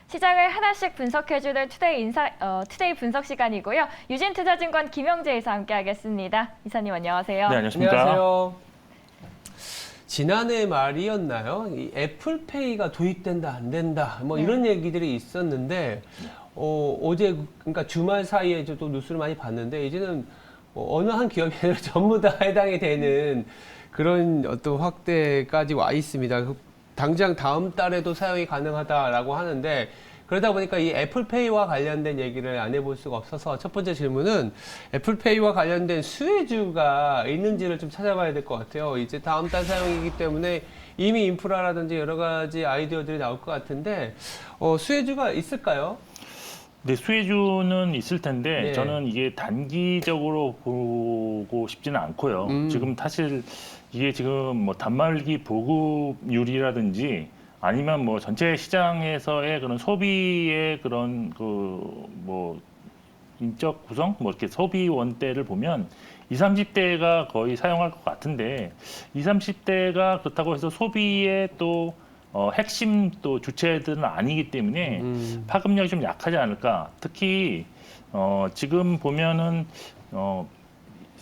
시장을 하나씩 분석해주는 투데이 분석 시간이고요. 유진투자증권 김영재 이사 함께하겠습니다. 이사님 안녕하세요. 네, 안녕하십니까. 안녕하세요. 지난해 말이었나요? 이 애플페이가 도입된다, 안 된다, 뭐 이런 얘기들이 있었는데, 어제, 그러니까 주말 사이에 또 뉴스를 많이 봤는데, 이제는 어느 한 기업이 아니라 전부 다 해당이 되는 그런 어떤 확대까지 와 있습니다. 당장 다음 달에도 사용이 가능하다라고 하는데, 그러다 보니까 이 애플페이와 관련된 얘기를 안 해볼 수가 없어서 첫 번째 질문은 애플페이와 관련된 수혜주가 있는지를 좀 찾아봐야 될 것 같아요. 이제 다음 달 사용이기 때문에 이미 인프라라든지 여러 가지 아이디어들이 나올 것 같은데 수혜주가 있을까요? 네, 수혜주는 있을 텐데 네. 저는 이게 단기적으로 보고 싶지는 않고요. 지금 사실 이게 지금 뭐 단말기 보급률이라든지 아니면 뭐 전체 시장에서의 그런 소비의 그런 뭐 인적 구성, 뭐 이렇게 소비 원대를 보면 20, 30대가 거의 사용할 것 같은데 20, 30대가 그렇다고 해서 소비의 또 핵심 또 주체들은 아니기 때문에 파급력이 좀 약하지 않을까. 특히 지금 보면은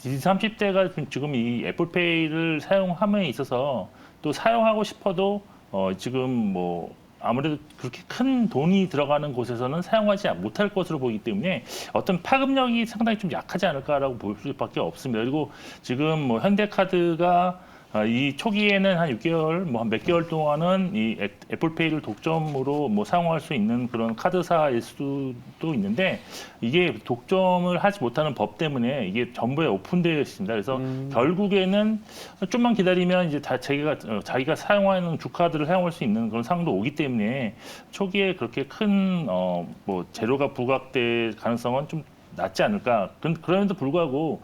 20, 30대가 지금 이 애플페이를 사용함에 있어서 또 사용하고 싶어도 지금 뭐 아무래도 그렇게 큰 돈이 들어가는 곳에서는 사용하지 못할 것으로 보이기 때문에 어떤 파급력이 상당히 좀 약하지 않을까라고 볼 수밖에 없습니다. 그리고 지금 뭐 현대카드가 이 초기에는 한 6개월, 뭐 한 몇 개월 동안은 이 애플페이를 독점으로 뭐 사용할 수 있는 그런 카드사일 수도 있는데 이게 독점을 하지 못하는 법 때문에 이게 전부에 오픈되어 있습니다. 그래서 결국에는 좀만 기다리면 이제 자기가 사용하는 주카드를 사용할 수 있는 그런 상황도 오기 때문에 초기에 그렇게 큰 뭐 재료가 부각될 가능성은 좀 낮지 않을까. 그럼에도 불구하고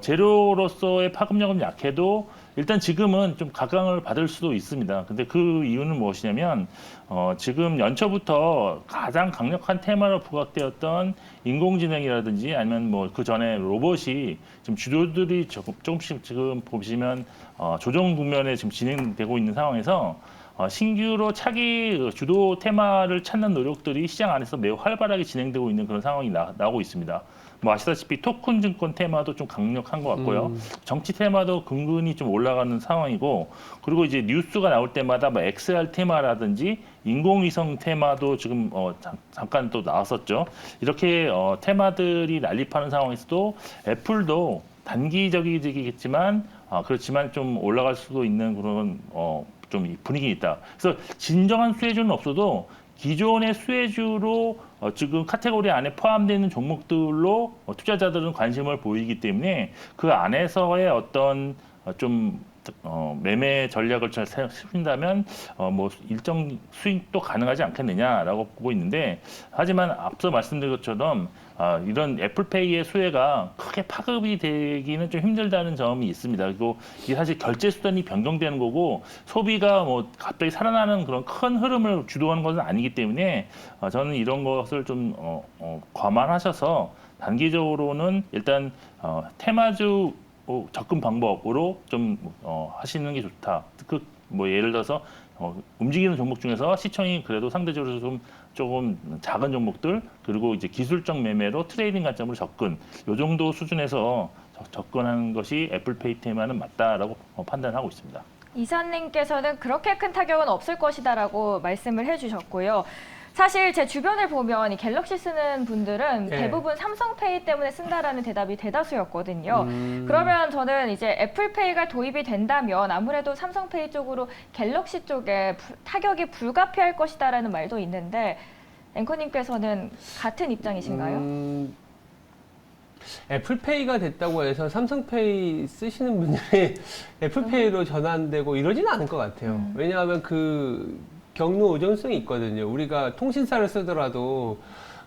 재료로서의 파급력은 약해도 일단 지금은 좀 각광을 받을 수도 있습니다. 근데 그 이유는 무엇이냐면 지금 연초부터 가장 강력한 테마로 부각되었던 인공지능이라든지 아니면 뭐 그 전에 로봇이 지금 주도들이 조금씩 지금 보시면 조정 국면에 지금 진행되고 있는 상황에서 신규로 차기 주도 테마를 찾는 노력들이 시장 안에서 매우 활발하게 진행되고 있는 그런 상황이 나오고 있습니다. 뭐 아시다시피 토큰 증권 테마도 좀 강력한 것 같고요. 정치 테마도 근근히 좀 올라가는 상황이고, 그리고 이제 뉴스가 나올 때마다 뭐 XR 테마라든지 인공위성 테마도 지금 잠깐 또 나왔었죠. 이렇게 테마들이 난립하는 상황에서도 애플도 단기적이겠지만 그렇지만 좀 올라갈 수도 있는 그런 좀 분위기 있다. 그래서 진정한 수혜주는 없어도 기존의 수혜주로 지금 카테고리 안에 포함되어 있는 종목들로 투자자들은 관심을 보이기 때문에 그 안에서의 어떤 좀 매매 전략을 잘 세운다면 뭐 일정 수익도 가능하지 않겠느냐라고 보고 있는데, 하지만 앞서 말씀드린 것처럼 이런 애플페이의 수혜가 크게 파급이 되기는 좀 힘들다는 점이 있습니다. 그리고 이게 사실 결제 수단이 변경되는 거고 소비가 뭐 갑자기 살아나는 그런 큰 흐름을 주도하는 것은 아니기 때문에 저는 이런 것을 좀 감안하셔서 단기적으로는 일단 테마주 접근 방법으로 좀 하시는 게 좋다. 뭐 예를 들어서 움직이는 종목 중에서 시총이 그래도 상대적으로 조금 작은 종목들, 그리고 이제 기술적 매매로 트레이딩 관점으로 접근, 요 정도 수준에서 접근하는 것이 애플페이 테마는 맞다라고 판단하고 있습니다. 이사님께서는 그렇게 큰 타격은 없을 것이다라고 말씀을 해주셨고요. 사실 제 주변을 보면 이 갤럭시 쓰는 분들은 대부분 삼성페이 때문에 쓴다라는 대답이 대다수였거든요. 그러면 저는 이제 애플페이가 도입이 된다면 아무래도 삼성페이 쪽으로 갤럭시 쪽에 타격이 불가피할 것이다라는 말도 있는데 앵커님께서는 같은 입장이신가요? 애플페이가 됐다고 해서 삼성페이 쓰시는 분들이 애플페이로 전환되고 이러지는 않을 것 같아요. 왜냐하면 그 경로 의존성이 있거든요. 우리가 통신사를 쓰더라도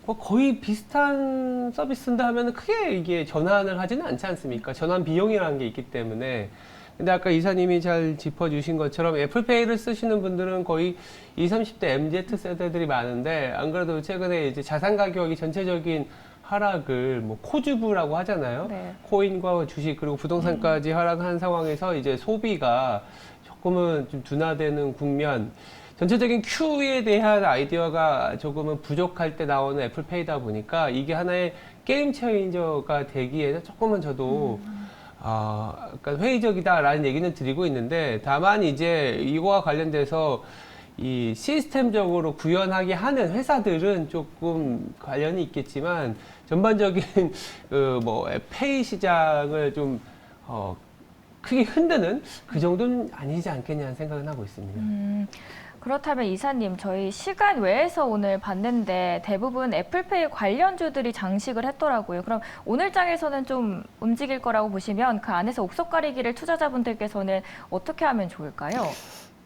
뭐 거의 비슷한 서비스 쓴다 하면 크게 이게 전환을 하지는 않지 않습니까? 전환 비용이라는 게 있기 때문에. 근데 아까 이사님이 잘 짚어주신 것처럼 애플페이를 쓰시는 분들은 거의 20, 30대 MZ 세대들이 많은데, 안 그래도 최근에 이제 자산 가격이 전체적인 하락을 뭐 코주부라고 하잖아요. 네. 코인과 주식 그리고 부동산까지 하락한 상황에서 이제 소비가 조금은 좀 둔화되는 국면. 전체적인 Q에 대한 아이디어가 조금은 부족할 때 나오는 애플페이다 보니까 이게 하나의 게임 체인저가 되기에는 조금은 저도 약간 회의적이다라는 얘기는 드리고 있는데, 다만 이제 이거와 관련돼서 이 시스템적으로 구현하게 하는 회사들은 조금 관련이 있겠지만, 전반적인 뭐 페이 시장을 좀 크게 흔드는 그 정도는 아니지 않겠냐는 생각은 하고 있습니다. 그렇다면 이사님, 저희 시간 외에서 오늘 봤는데 대부분 애플페이 관련주들이 장식을 했더라고요. 그럼 오늘 장에서는 좀 움직일 거라고 보시면 그 안에서 옥석 가리기를 투자자분들께서는 어떻게 하면 좋을까요?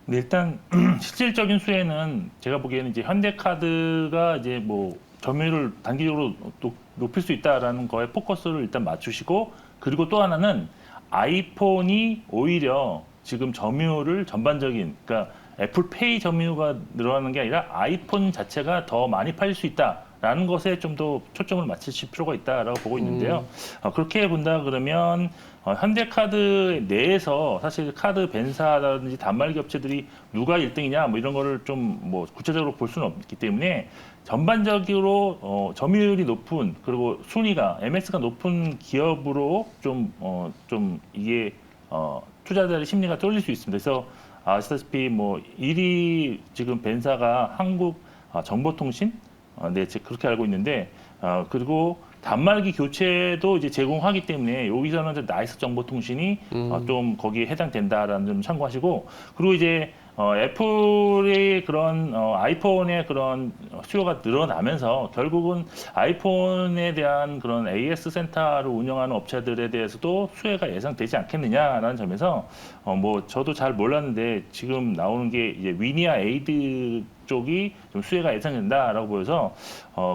네, 일단 실질적인 수혜는 제가 보기에는 이제 현대카드가 이제 뭐 점유율을 단기적으로 높일 수 있다라는 거에 포커스를 일단 맞추시고, 그리고 또 하나는 아이폰이 오히려 지금 점유율을 전반적인, 그러니까 애플페이 점유가 늘어나는 게 아니라 아이폰 자체가 더 많이 팔릴 수 있다라는 것에 좀 더 초점을 맞추실 필요가 있다라고 보고 있는데요. 그렇게 본다 그러면 현대카드 내에서 사실 카드 벤사라든지 단말기 업체들이 누가 1등이냐 뭐 이런 거를 좀 뭐 구체적으로 볼 수는 없기 때문에 전반적으로 점유율이 높은, 그리고 순위가 MS가 높은 기업으로 좀 이게 투자자의 심리가 쏠릴 수 있습니다. 그래서 아시다시피 뭐 1위 지금 벤사가 한국 정보통신, 네, 그렇게 알고 있는데, 그리고 단말기 교체도 이제 제공하기 때문에 여기서는 이제 나이스 정보통신이 좀 거기에 해당된다라는 점 참고하시고, 그리고 이제 애플의 그런 아이폰의 그런 수요가 늘어나면서 결국은 아이폰에 대한 그런 AS 센터를 운영하는 업체들에 대해서도 수혜가 예상되지 않겠느냐라는 점에서 뭐 저도 잘 몰랐는데 지금 나오는 게 이제 위니아 에이드 쪽이 좀 수혜가 예상된다라고 보여서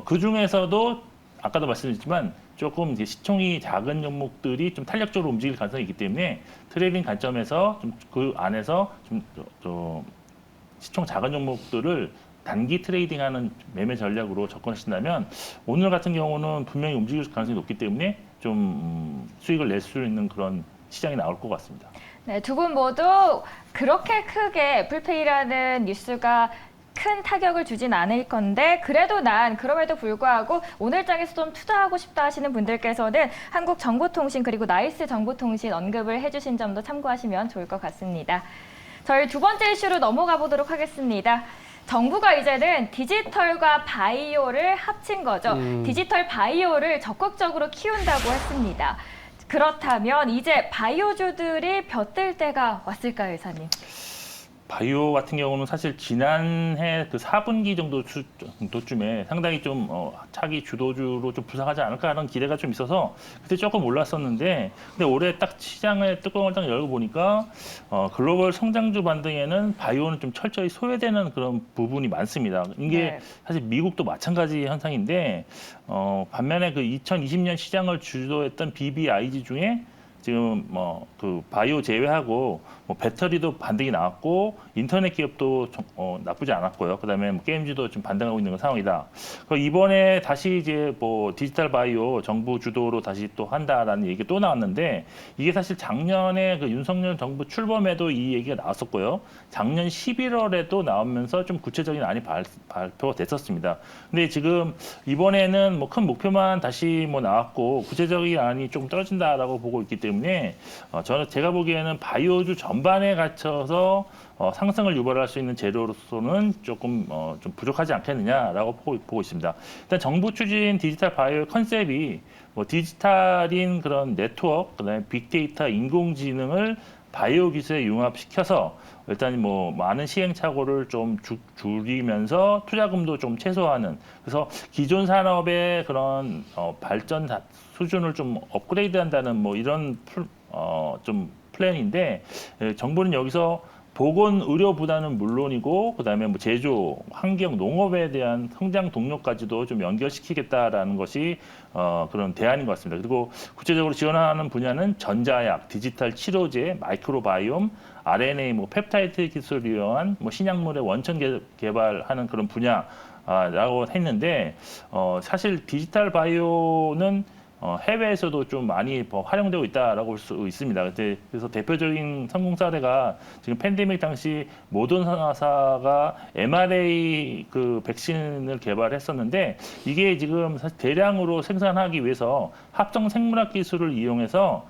그 중에서도 아까도 말씀드렸지만 조금 이제 시총이 작은 종목들이 좀 탄력적으로 움직일 가능성이 있기 때문에 트레이딩 관점에서 좀 그 안에서 좀 시총 작은 종목들을 단기 트레이딩하는 매매 전략으로 접근하신다면 오늘 같은 경우는 분명히 움직일 가능성이 높기 때문에 좀 수익을 낼 수 있는 그런 시장이 나올 것 같습니다. 네, 두 분 모두 그렇게 크게 애플페이라는 뉴스가 큰 타격을 주진 않을 건데, 그래도 난 그럼에도 불구하고 오늘 장에서 좀 투자하고 싶다 하시는 분들께서는 한국정보통신 그리고 나이스 정보통신 언급을 해주신 점도 참고하시면 좋을 것 같습니다. 저희 두 번째 이슈로 넘어가 보도록 하겠습니다. 정부가 이제는 디지털과 바이오를 합친 거죠. 디지털 바이오를 적극적으로 키운다고 했습니다. 그렇다면 이제 바이오주들이 벼뜰 때가 왔을까요, 이사님? 바이오 같은 경우는 사실 지난해 그 4분기 정도쯤에 상당히 좀 차기 주도주로 좀 부상하지 않을까 하는 기대가 좀 있어서 그때 조금 올랐었는데, 근데 올해 딱 시장의 뚜껑을 딱 열고 보니까 글로벌 성장주 반등에는 바이오는 좀 철저히 소외되는 그런 부분이 많습니다. 이게 네. 사실 미국도 마찬가지 현상인데, 반면에 그 2020년 시장을 주도했던 BBIG 중에 지금 뭐 그 바이오 제외하고 뭐 배터리도 반등이 나왔고 인터넷 기업도 나쁘지 않았고요. 그다음에 뭐 게임주도 좀 반등하고 있는 상황이다. 이번에 다시 이제 뭐 디지털 바이오 정부 주도로 다시 또 한다라는 얘기가 또 나왔는데, 이게 사실 작년에 그 윤석열 정부 출범에도 이 얘기가 나왔었고요. 작년 11월에도 나오면서 좀 구체적인 안이 발표가 됐었습니다. 근데 지금 이번에는 뭐 큰 목표만 다시 뭐 나왔고 구체적인 안이 좀 떨어진다라고 보고 있기 때문에 제가 보기에는 바이오주 전반에 갇혀서 상승을 유발할 수 있는 재료로서는 조금 좀 부족하지 않겠느냐라고 보고 있습니다. 일단 정부 추진 디지털 바이오 컨셉이 뭐 디지털인 그런 네트워크, 그다음에 빅데이터, 인공지능을 바이오 기술에 융합시켜서 일단 뭐 많은 시행착오를 좀 줄이면서 투자금도 좀 최소화하는, 그래서 기존 산업의 그런 발전 수준을 좀 업그레이드한다는 뭐 이런 좀 플랜인데, 정부는 여기서 보건 의료 부담은 물론이고 그다음에 뭐 제조, 환경, 농업에 대한 성장 동력까지도 좀 연결시키겠다라는 것이 그런 대안인 것 같습니다. 그리고 구체적으로 지원하는 분야는 전자약, 디지털 치료제, 마이크로바이옴, RNA, 뭐 펩타이드 기술을 이용한 뭐 신약물의 원천 개발하는 그런 분야라고 했는데, 사실 디지털 바이오는 해외에서도 좀 많이 활용되고 있다라고 볼 수 있습니다. 그래서 대표적인 성공 사례가 지금 팬데믹 당시 모더나사가 mRNA 그 백신을 개발했었는데 이게 지금 사실 대량으로 생산하기 위해서 합성 생물학 기술을 이용해서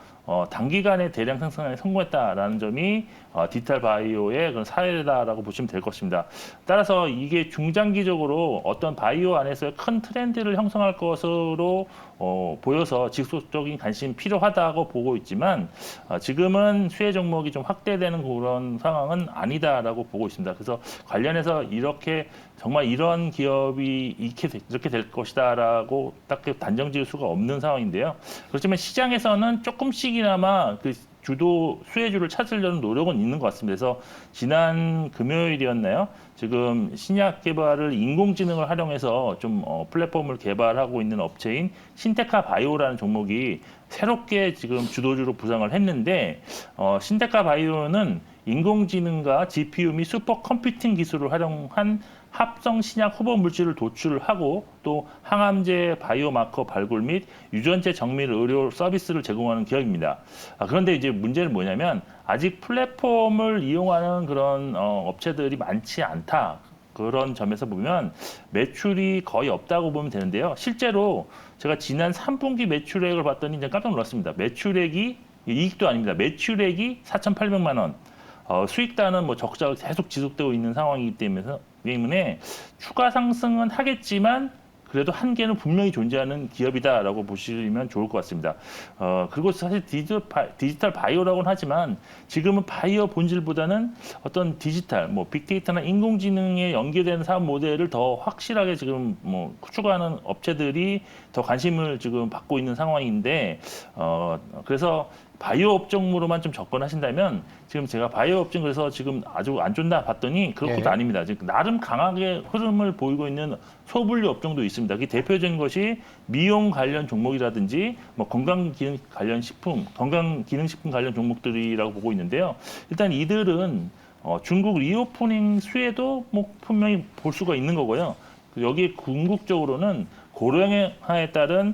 단기간에 대량 생산에 성공했다라는 점이 디지털 바이오의 그런 사례다라고 보시면 될 것입니다. 따라서 이게 중장기적으로 어떤 바이오 안에서의 큰 트렌드를 형성할 것으로 보여서 지속적인 관심이 필요하다고 보고 있지만 지금은 수혜 종목이 좀 확대되는 그런 상황은 아니다라고 보고 있습니다. 그래서 관련해서 이렇게 정말 이런 기업이 이렇게 될 것이다라고 딱 단정 지을 수가 없는 상황인데요. 그렇지만 시장에서는 조금씩이나마 그 주도 수혜주를 찾으려는 노력은 있는 것 같습니다. 그래서 지난 금요일이었나요? 지금 신약 개발을 인공지능을 활용해서 좀 플랫폼을 개발하고 있는 업체인 신테카 바이오라는 종목이 새롭게 지금 주도주로 부상을 했는데 신테카 바이오는 인공지능과 GPU 및 슈퍼컴퓨팅 기술을 활용한 합성 신약 후보 물질을 도출하고 또 항암제 바이오마커 발굴 및 유전체 정밀 의료 서비스를 제공하는 기업입니다. 그런데 이제 문제는 뭐냐면 아직 플랫폼을 이용하는 그런 업체들이 많지 않다. 그런 점에서 보면 매출이 거의 없다고 보면 되는데요. 실제로 제가 지난 3분기 매출액을 봤더니 이제 깜짝 놀랐습니다. 매출액이 이익도 아닙니다. 매출액이 4,800만 원. 수익단은 뭐 적자가 계속 지속되고 있는 상황이기 때문에 추가 상승은 하겠지만 그래도 한계는 분명히 존재하는 기업이다라고 보시면 좋을 것 같습니다. 그리고 사실 디지털 바이오라고는 하지만 지금은 바이오 본질보다는 어떤 디지털, 뭐 빅데이터나 인공지능에 연계되는 사업 모델을 더 확실하게 지금 뭐 추구하는 업체들이 더 관심을 지금 받고 있는 상황인데, 그래서 바이오 업종으로만 좀 접근하신다면 지금 제가 바이오 업종 그래서 지금 아주 안 좋나 봤더니 그런 것도 아닙니다. 지금 나름 강하게 흐름을 보이고 있는 소분류 업종도 있습니다. 그 대표적인 것이 미용 관련 종목이라든지 뭐 건강기능 관련 식품, 건강기능식품 관련 종목들이라고 보고 있는데요. 일단 이들은 중국 리오프닝 수혜도 뭐 분명히 볼 수가 있는 거고요. 여기에 궁극적으로는 고령화에 따른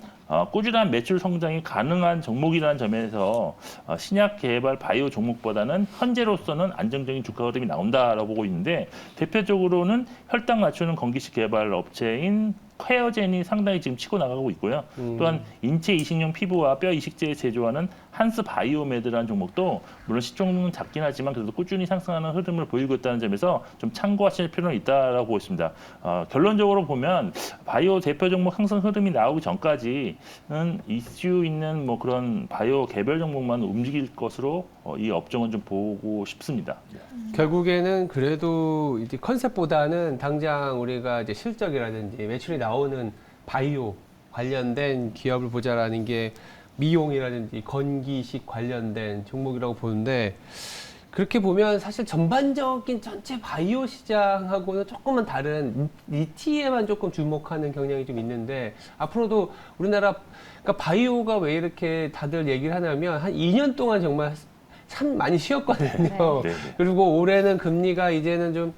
꾸준한 매출 성장이 가능한 종목이라는 점에서 신약 개발 바이오 종목보다는 현재로서는 안정적인 주가 흐름이 나온다라고 보고 있는데 대표적으로는 혈당 맞추는 건기식 개발 업체인 퀘어젠이 상당히 지금 치고 나가고 있고요. 또한 인체 이식용 피부와 뼈 이식제에 제조하는 한스 바이오메드라는 종목도 물론 시총은 작긴 하지만 그래도 꾸준히 상승하는 흐름을 보이고 있다는 점에서 좀 참고하실 필요는 있다라고 보고 있습니다. 결론적으로 보면 바이오 대표 종목 상승 흐름이 나오기 전까지는 이슈 있는 뭐 그런 바이오 개별 종목만 움직일 것으로 이 업종은 좀 보고 싶습니다. 결국에는 그래도 이제 컨셉보다는 당장 우리가 이제 실적이라든지 매출이 나오는 바이오 관련된 기업을 보자라는 게 미용이라든지 건기식 관련된 종목이라고 보는데 그렇게 보면 사실 전반적인 전체 바이오 시장하고는 조금은 다른 니티에만 조금 주목하는 경향이 좀 있는데 앞으로도 우리나라 그러니까 바이오가 왜 이렇게 다들 얘기를 하냐면 한 2년 동안 정말 참 많이 쉬었거든요. 네. 그리고 올해는 금리가 이제는 좀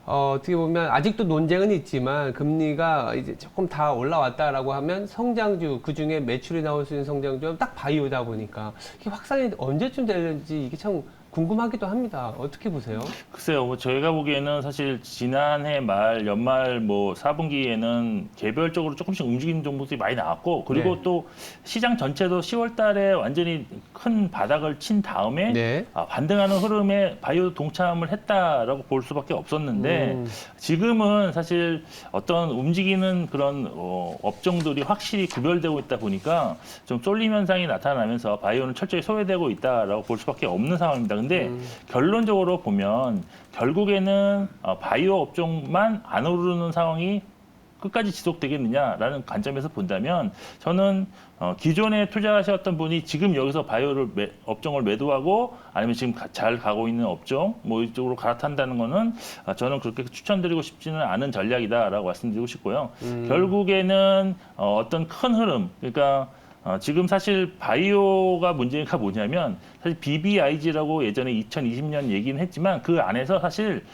어떻게 보면 아직도 논쟁은 있지만 금리가 이제 조금 다 올라왔다라고 하면 성장주 그 중에 매출이 나올 수 있는 성장주는 딱 바이오다 보니까 이게 확산이 언제쯤 되는지 이게 참 궁금하기도 합니다. 어떻게 보세요? 글쎄요, 뭐 저희가 보기에는 사실 지난해 말 연말 뭐 4분기에는 개별적으로 조금씩 움직이는 종목들이 많이 나왔고 그리고 또 시장 전체도 10월달에 완전히 큰 바닥을 친 다음에 반등하는 흐름에 바이오 동참을 했다라고 볼 수밖에 없었는데 지금은 사실 어떤 움직이는 그런 업종들이 확실히 구별되고 있다 보니까 좀 쏠림 현상이 나타나면서 바이오는 철저히 소외되고 있다라고 볼 수밖에 없는 상황입니다. 근데 결론적으로 보면 결국에는 바이오 업종만 안 오르는 상황이 끝까지 지속되겠느냐라는 관점에서 본다면 저는 기존에 투자하셨던 분이 지금 여기서 바이오를 업종을 매도하고 아니면 지금 잘 가고 있는 업종 뭐 이쪽으로 갈아탄다는 거는 저는 그렇게 추천드리고 싶지는 않은 전략이다라고 말씀드리고 싶고요. 결국에는 어떤 큰 흐름 그러니까 지금 사실 바이오가 문제가 뭐냐면 사실 사실 BBIG라고 예전에 2020년 얘기는 했지만 그 안에서 사실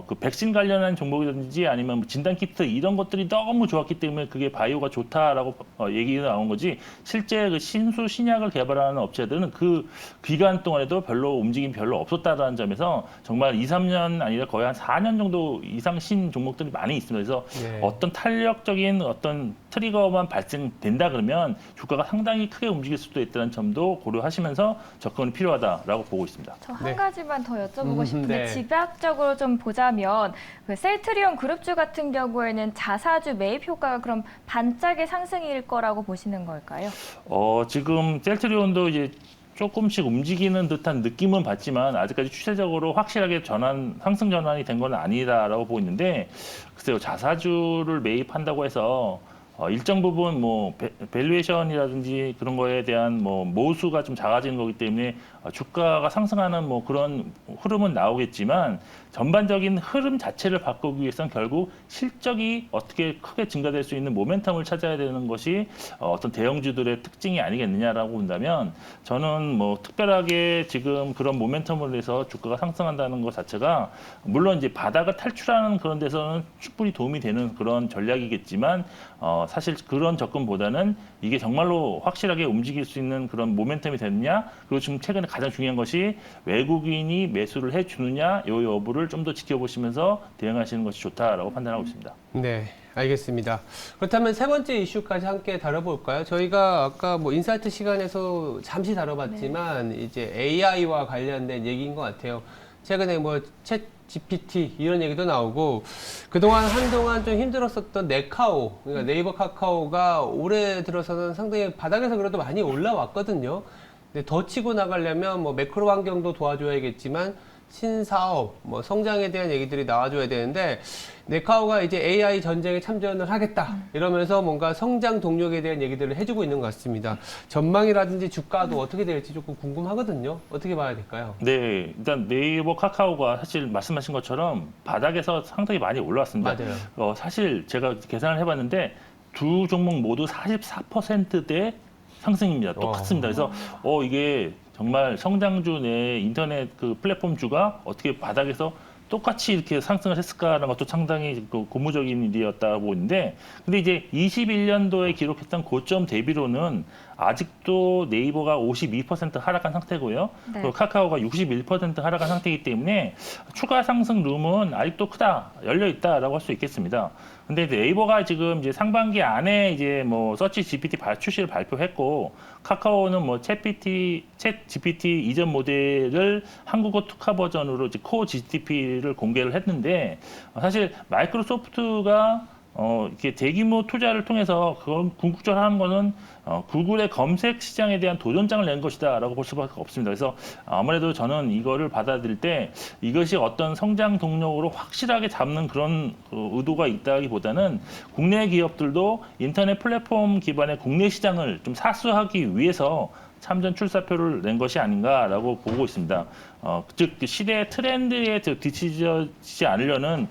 그 백신 관련한 종목이라든지 아니면 뭐 진단 키트 이런 것들이 너무 좋았기 때문에 그게 바이오가 좋다라고 얘기가 나온 거지 실제 그 신수 신약을 개발하는 업체들은 그 기간 동안에도 별로 움직임 별로 없었다라는 점에서 정말 2, 3년 아니라 거의 한 4년 정도 이상 신 종목들이 많이 있습니다. 그래서 네. 어떤 탄력적인 어떤 트리거만 발생된다 그러면 주가가 상당히 크게 움직일 수도 있다는 점도 고려하시면서 접근이 필요하다라고 보고 있습니다. 저 한 네. 가지만 더 여쭤보고 싶은데 네. 집약적으로 좀 보자면 그 셀트리온 그룹주 같은 경우에는 자사주 매입 효과가 그럼 반짝의 상승일 거라고 보시는 걸까요? 지금 셀트리온도 이제 조금씩 움직이는 듯한 느낌은 받지만 아직까지 추세적으로 확실하게 상승 전환이 된 건 아니다라고 보고 있는데 글쎄요 자사주를 매입한다고 해서 일정 부분 뭐 밸류에이션이라든지 그런 거에 대한 뭐 모수가 좀 작아지는 거기 때문에 주가가 상승하는 뭐 그런 흐름은 나오겠지만 전반적인 흐름 자체를 바꾸기 위해서는 결국 실적이 어떻게 크게 증가될 수 있는 모멘텀을 찾아야 되는 것이 어떤 대형주들의 특징이 아니겠느냐라고 본다면 저는 뭐 특별하게 지금 그런 모멘텀을 내서 주가가 상승한다는 것 자체가 물론 이제 바닥을 탈출하는 그런 데서는 충분히 도움이 되는 그런 전략이겠지만 사실 그런 접근보다는 이게 정말로 확실하게 움직일 수 있는 그런 모멘텀이 되느냐 그리고 지금 최근에 가장 중요한 것이 외국인이 매수를 해주느냐 이 여부를 좀 더 지켜보시면서 대응하시는 것이 좋다라고 판단하고 있습니다. 네, 알겠습니다. 그렇다면 세 번째 이슈까지 함께 다뤄볼까요? 저희가 아까 뭐 인사이트 시간에서 잠시 다뤄봤지만 이제 AI와 관련된 얘기인 것 같아요. 최근에 뭐 챗 GPT 이런 얘기도 나오고 그동안 한동안 좀 힘들었었던 네카오, 그러니까 네이버 카카오가 올해 들어서는 상당히 바닥에서 그래도 많이 올라왔거든요. 근데 더 치고 나가려면 뭐 매크로 환경도 도와줘야겠지만 신사업, 뭐 성장에 대한 얘기들이 나와줘야 되는데 네카오가 이제 AI 전쟁에 참전을 하겠다 이러면서 뭔가 성장 동력에 대한 얘기들을 해주고 있는 것 같습니다. 전망이라든지 주가도 어떻게 될지 조금 궁금하거든요. 어떻게 봐야 될까요? 네, 일단 네이버 카카오가 사실 말씀하신 것처럼 바닥에서 상당히 많이 올라왔습니다. 맞아요. 사실 제가 계산을 해봤는데 두 종목 모두 44%대 상승입니다. 똑같습니다. 그래서 이게 정말 성장주 내 인터넷 그 플랫폼주가 어떻게 바닥에서 똑같이 이렇게 상승을 했을까라는 것도 상당히 고무적인 일이었다고 보는데 근데 이제 21년도에 기록했던 고점 대비로는 아직도 네이버가 52% 하락한 상태고요. 네. 그리고 카카오가 61% 하락한 상태이기 때문에 추가 상승 룸은 아직도 크다, 열려 있다라고 할 수 있겠습니다. 근데 네이버가 지금 이제 상반기 안에 이제 뭐 서치 GPT 출시를 발표했고 카카오는 뭐 챗 GPT 이전 모델을 한국어 특화 버전으로 이제 코어 GTP를 공개를 했는데 사실 마이크로소프트가 이렇게 대규모 투자를 통해서 그건 궁극적으로 하는 거는 구글의 검색 시장에 대한 도전장을 낸 것이다라고 볼 수밖에 없습니다. 그래서 아무래도 저는 이거를 받아들일 때 이것이 어떤 성장 동력으로 확실하게 잡는 그런 의도가 있다기보다는 국내 기업들도 인터넷 플랫폼 기반의 국내 시장을 좀 사수하기 위해서 참전 출사표를 낸 것이 아닌가라고 보고 있습니다. 즉 시대의 트렌드에 뒤처지지 않으려는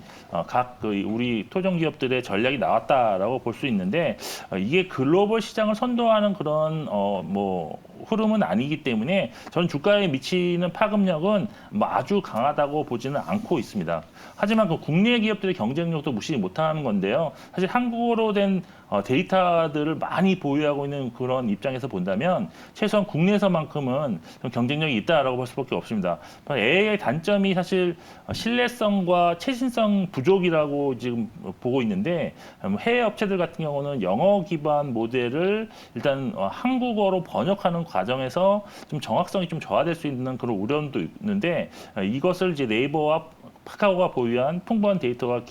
각 우리 토종 기업들의 전략이 나왔다라고 볼 수 있는데 이게 글로벌 시장을 선도하는 그런 뭐 흐름은 아니기 때문에 저는 주가에 미치는 파급력은 뭐 아주 강하다고 보지는 않고 있습니다. 하지만 그 국내 기업들의 경쟁력도 무시 못하는 건데요. 사실 한국어로 된 데이터들을 많이 보유하고 있는 그런 입장에서 본다면 최소한 국내에서만큼은 좀 경쟁력이 있다라고 볼 수밖에 없습니다. AI의 단점이 사실 신뢰성과 최신성 부족이라고 지금 보고 있는데 해외 업체들 같은 경우는 영어 기반 모델을 일단 한국어로 번역하는 과정에서 좀 정확성이 좀 저하될 수 있는 그런 우려도 있는데 이것을 이제 네이버와 카카오가 보유한 풍부한 데이터와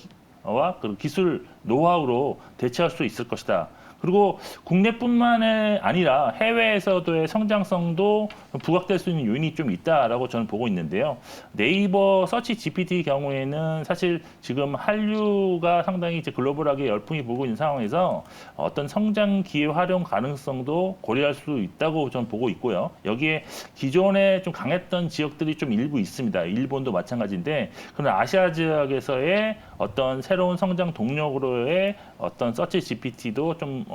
그 기술 노하우로 대체할 수 있을 것이다. 그리고 국내뿐만 아니라 해외에서도의 성장성도 부각될 수 있는 요인이 좀 있다라고 저는 보고 있는데요. 네이버 서치 GPT 경우에는 사실 지금 한류가 상당히 이제 글로벌하게 열풍이 불고 있는 상황에서 어떤 성장 기회 활용 가능성도 고려할 수 있다고 저는 보고 있고요. 여기에 기존에 좀 강했던 지역들이 좀 일부 있습니다. 일본도 마찬가지인데 그런 아시아 지역에서의 어떤 새로운 성장 동력으로 정도의 어떤 서치 GPT도 좀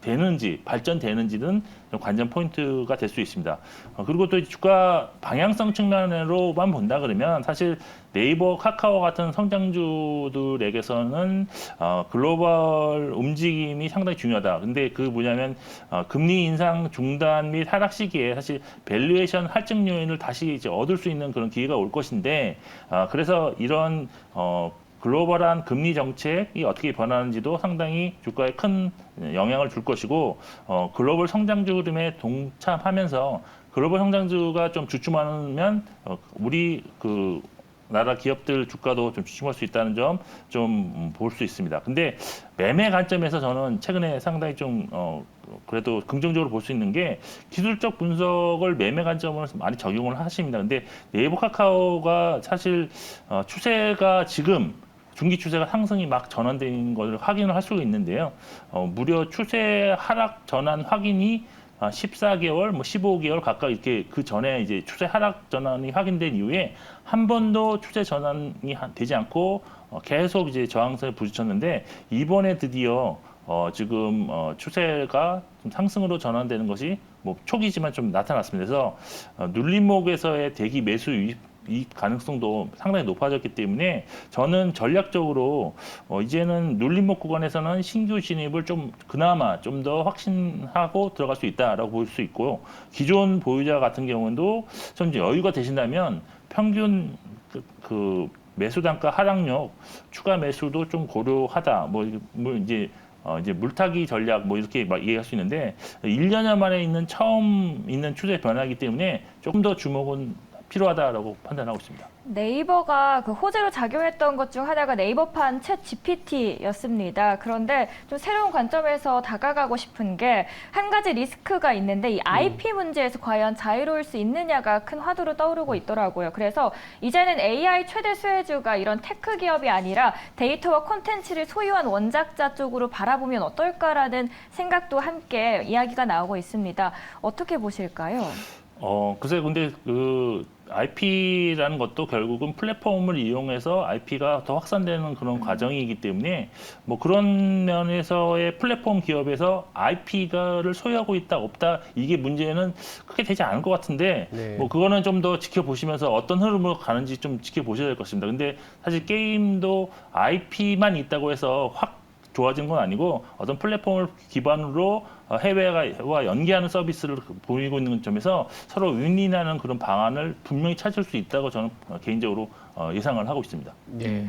되는지 발전되는지는 좀 관전 포인트가 될 수 있습니다. 그리고 또 주가 방향성 측면으로만 본다 그러면 사실 네이버, 카카오 같은 성장주들에게서는 글로벌 움직임이 상당히 중요하다. 근데 그 뭐냐면 금리 인상 중단 및 하락 시기에 사실 밸류에이션 할증 요인을 다시 이제 얻을 수 있는 그런 기회가 올 것인데 그래서 이런 글로벌한 금리 정책이 어떻게 변하는지도 상당히 주가에 큰 영향을 줄 것이고 글로벌 성장주 흐름에 동참하면서 글로벌 성장주가 좀 주춤하면 우리 그 나라 기업들 주가도 좀 주춤할 수 있다는 점 좀 볼 수 있습니다. 근데 매매 관점에서 저는 최근에 상당히 좀 그래도 긍정적으로 볼 수 있는 게 기술적 분석을 매매 관점으로 많이 적용을 하십니다. 근데 네이버, 카카오가 사실 추세가 지금 중기 추세가 상승이 막 전환되는 것을 확인을 할 수가 있는데요. 무려 추세 하락 전환 확인이 14개월, 뭐 15개월 가까이 이렇게 그 전에 이제 추세 하락 전환이 확인된 이후에 한 번도 추세 전환이 되지 않고 계속 이제 저항선에 부딪혔는데 이번에 드디어 지금 추세가 좀 상승으로 전환되는 것이 뭐 초기지만 좀 나타났습니다. 그래서 눌림목에서의 대기 매수 이 가능성도 상당히 높아졌기 때문에 저는 전략적으로 이제는 눌림목 구간에서는 신규 진입을 좀 그나마 좀 더 확신하고 들어갈 수 있다라고 볼 수 있고요. 기존 보유자 같은 경우도 좀 이제 여유가 되신다면 평균 그 매수 단가 하락력 추가 매수도 좀 고려하다. 뭐 이제 물타기 전략 뭐 이렇게 막 얘기할 수 있는데 1년여 만에 처음 있는 추세 변화이기 때문에 조금 더 주목은 필요하다라고 판단하고 있습니다. 네이버가 그 호재로 작용했던 것 중 하나가 네이버판 챗 GPT였습니다. 그런데 좀 새로운 관점에서 다가가고 싶은 게 한 가지 리스크가 있는데 이 IP 문제에서 과연 자유로울 수 있느냐가 큰 화두로 떠오르고 있더라고요. 그래서 이제는 AI 최대 수혜주가 이런 테크 기업이 아니라 데이터와 콘텐츠를 소유한 원작자 쪽으로 바라보면 어떨까라는 생각도 함께 이야기가 나오고 있습니다. 어떻게 보실까요? 글쎄, 근데 그 IP라는 것도 결국은 플랫폼을 이용해서 IP가 더 확산되는 그런 과정이기 때문에 뭐 그런 면에서의 플랫폼 기업에서 IP를 소유하고 있다, 없다, 이게 문제는 크게 되지 않을 것 같은데 네. 뭐 그거는 좀 더 지켜보시면서 어떤 흐름으로 가는지 좀 지켜보셔야 될 것입니다. 근데 사실 게임도 IP만 있다고 해서 확 좋아진 건 아니고 어떤 플랫폼을 기반으로 해외와 연계하는 서비스를 보이고 있는 점에서 서로 윈윈하는 그런 방안을 분명히 찾을 수 있다고 저는 개인적으로 예상을 하고 있습니다. 네.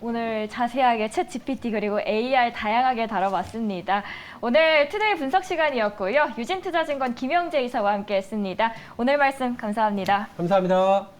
오늘 자세하게 챗 GPT 그리고 AI 다양하게 다뤄봤습니다. 오늘 투데이 분석 시간이었고요. 유진투자증권 김영재 이사와 함께했습니다. 오늘 말씀 감사합니다. 감사합니다.